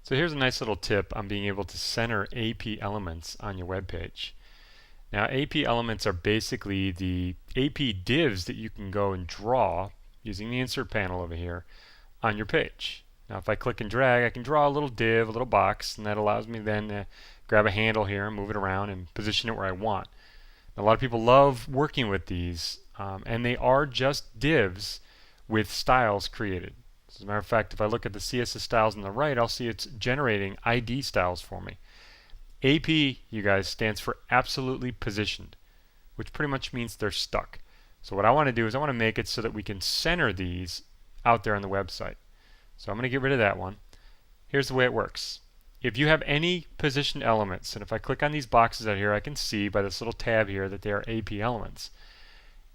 So here's a nice little tip on being able to center AP elements on your web page. Now AP elements are basically the AP divs that you can go and draw using the insert panel over here on your page. Now if I click and drag, I can draw a little div, a little box, and that allows me then to grab a handle here and move it around and position it where I want. Now, a lot of people love working with these, and they are just divs with styles created. As a matter of fact, if I look at the CSS styles on the right, I'll see it's generating ID styles for me. AP, you guys, stands for absolutely positioned, which pretty much means they're stuck. So what I want to do is I want to make it so that we can center these out there on the website. So I'm going to get rid of that one. Here's the way it works. If you have any positioned elements, and if I click on these boxes out here, I can see by this little tab here that they are AP elements.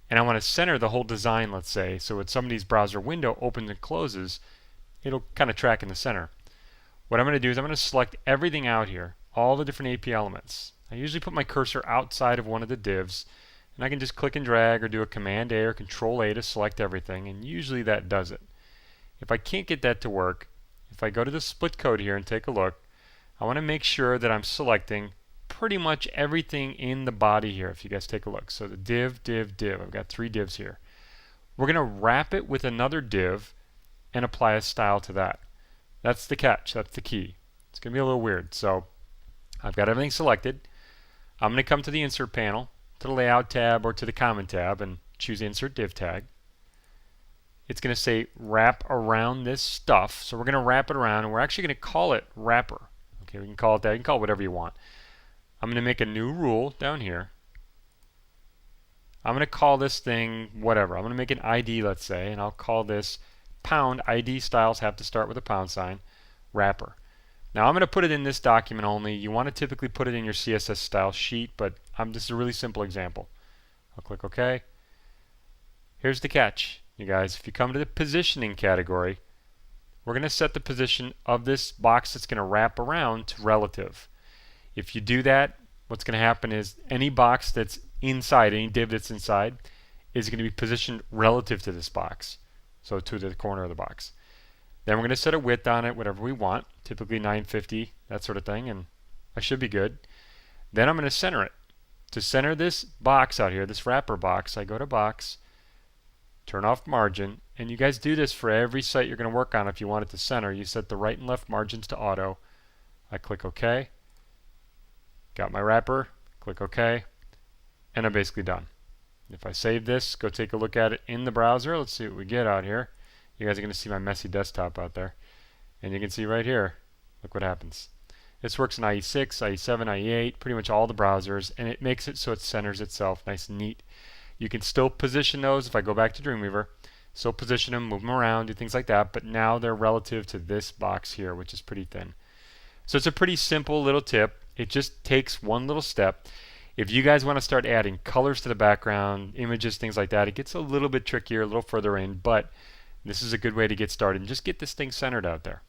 And I want to center the whole design, let's say, so when somebody's browser window opens and closes, it'll kind of track in the center. What I'm going to do is I'm going to select everything out here, all the different AP elements. I usually put my cursor outside of one of the divs, and I can just click and drag or do a Command A or Control A to select everything, and usually that does it. If I can't get that to work, if I go to the split code here and take a look, I want to make sure that I'm selecting pretty much everything in the body here, if you guys take a look. So the div, div, div. I've got 3 divs here. We're going to wrap it with another div and apply a style to that. That's the catch. That's the key. It's going to be a little weird. So I've got everything selected. I'm going to come to the Insert panel, to the Layout tab or to the Common tab, and choose Insert Div Tag. It's going to say wrap around this stuff. So we're going to wrap it around, and we're actually going to call it wrapper. Okay, we can call it that. You can call it whatever you want. I'm going to make a new rule down here. I'm going to call this thing whatever. I'm going to make an ID, let's say, and I'll call this pound. ID styles have to start with a pound sign, wrapper. Now I'm going to put it in this document only. You want to typically put it in your CSS style sheet, but this is a really simple example. I'll click OK. Here's the catch, you guys. If you come to the positioning category, we're going to set the position of this box that's going to wrap around to relative. If you do that, what's going to happen is any box that's inside, any div that's inside, is going to be positioned relative to this box, so to the corner of the box. Then we're going to set a width on it, whatever we want, typically 950, that sort of thing, and I should be good. Then I'm going to center it. To center this box out here, this wrapper box, I go to Box, turn off margin, and you guys do this for every site you're going to work on if you want it to center. You set the right and left margins to auto. I click OK. Got my wrapper, click OK, and I'm basically done. If I save this, go take a look at it in the browser. Let's see what we get out here. You guys are going to see my messy desktop out there. And you can see right here, look what happens. This works in IE6, IE7, IE8, pretty much all the browsers, and it makes it so it centers itself nice and neat. You can still position those. If I go back to Dreamweaver, still position them, move them around, do things like that, but now they're relative to this box here, which is pretty thin. So it's a pretty simple little tip. It just takes one little step. If you guys want to start adding colors to the background, images, things like that, it gets a little bit trickier, a little further in, but this is a good way to get started and just get this thing centered out there.